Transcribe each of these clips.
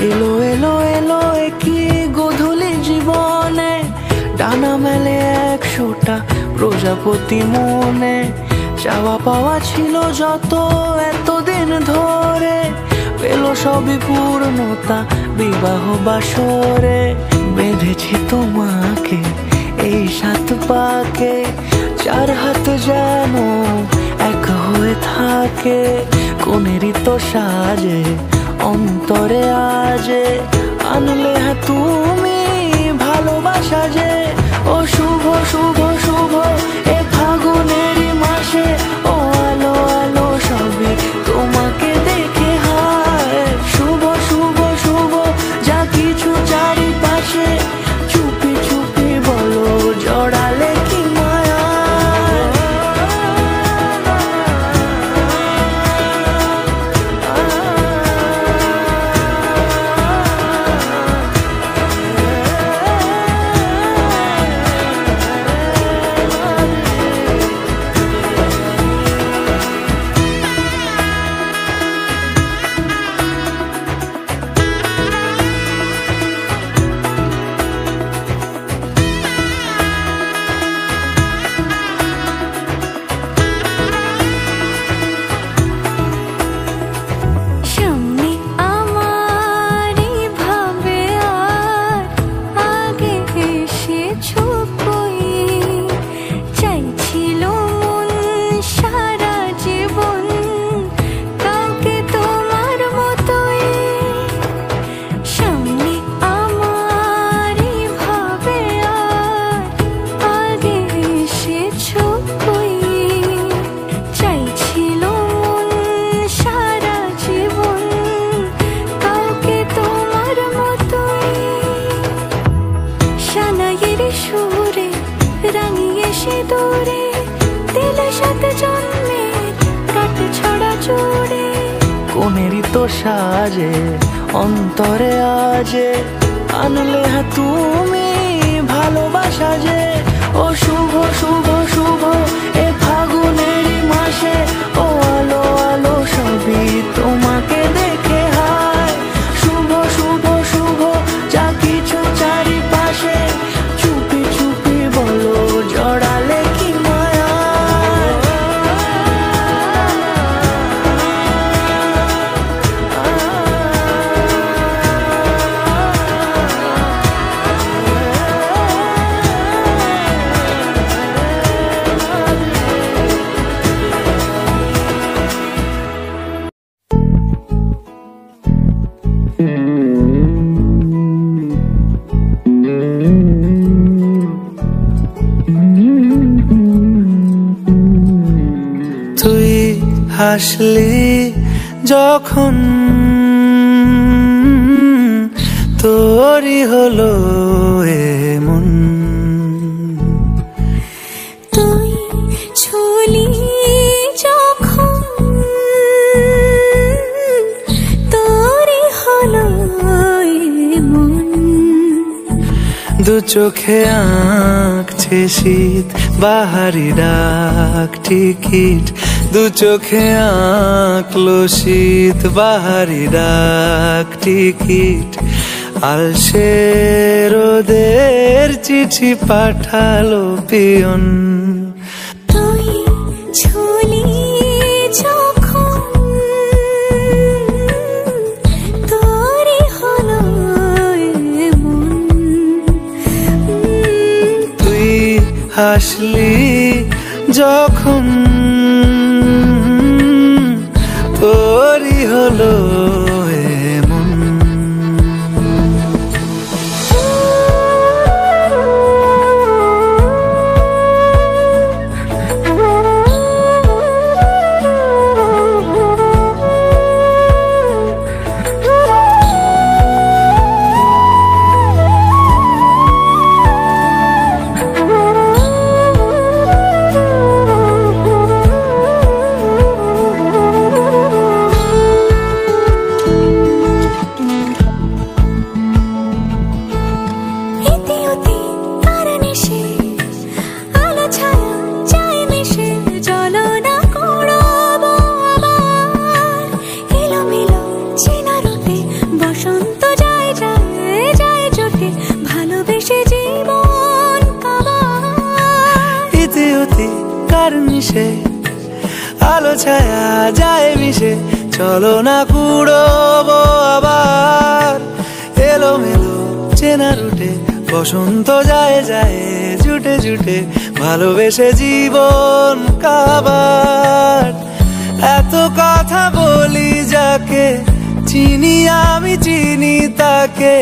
এলো এলো এলো একই গধূলি জীবনে, ডানা মেলে 100টা প্রজাপতি মনে। চাওয়া পাওয়া ছিল যত এতদিন ধরে, পেল সবই পূর্ণতা বিবাহ বাসরে। বেঁধেছি তোমাকে এই 7 পাকে, 4 হাত যেন এক হয়ে থাকে। কোনেরই তো সাজে অন্তরে আজে, আনলে হ্যাঁ তুমি ভালোবাসা যে। ও শুভ শুভ শুভ এ ফাগুনেরই মাসে, ও আলো আলো সবই তোমাকে দেখে হায়। শুভ শুভ শুভ যা কিছু চারিপাশে, চুপি চুপি বলো জড়ালে কি মায়া। কোনেরই তো সাজে অন্তরে আজে, আনলে হ্যাঁ তুমি ভালোবাসা যে। ও শুভ শুভ শুভ এ ফাগুনেরই মাসে, ও আলো আলো সবই তোমাকে দেখে হায়। শুভ শুভ শুভ যা কিছু চারিপাশে, চুপি চুপি বলো জড়ালে কি মায়া। তুই হাসলি যখন তোরই হলো এমন, তুই ছুলি যখন তোরই হলো এমন। দু চোখে আঁকছে শীত বাহারি ডাক টিকিট, দু চোখে আঁকলো শীত বাহারি ডাক টিকিট। আলসে রোদের চিঠি পাঠালো পিয়ন, তুই ছুলি যখন তোরই হলো এমন। তুই হাসলি যখন তোরই হলো এমন। কিসে, আলো ছায়া যায় মিশে, চলো না কুড়োবো আবার এলোমেলো চেনা রুটে, বসন্ত যায় যায় জুটে জুটে, ভালোবেসে জীবন কাবার। এত কথা বলি যাকে চিনি আমি চিনি তাকে,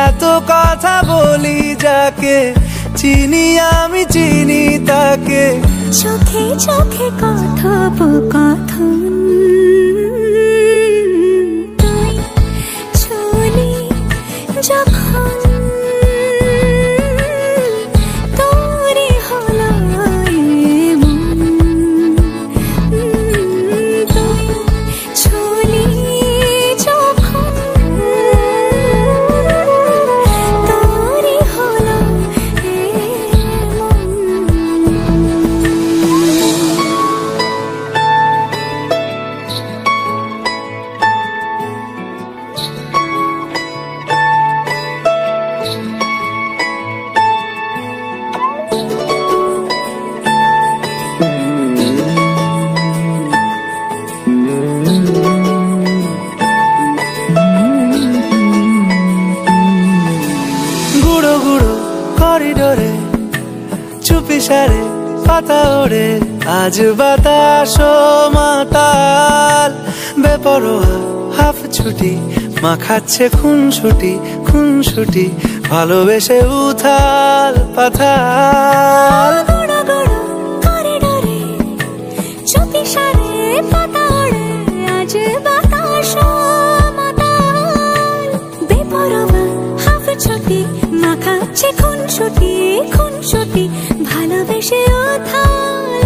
এত কথা বলি যাকে চিনি আমি চিনি তাকে, চোখে চোখে কথোপকথন, তুই চলি যখন তোরে হলো এমন, তুই চলি যখন তোরে হলো এমন। গুঁড়ো গুঁড়ো করিডোরে চুপি সারে পাতা ওড়ে, আজ বাতাস মাতাল বেপরোয়া হাফ ছুটি, মাখাচ্ছে খুনসুটি খুনসুটি, ভালোবেসে উথাল পাথাল। গুঁড়ো গুঁড়ো করিডোরে চুপি সারে পাতা ওড়ে, আজ বাতাস মাতাল বেপরোয়া হাফ ছুটি, মাখাচ্ছে খুনসুটি খুনসুটি, ভালোবেসে উথাল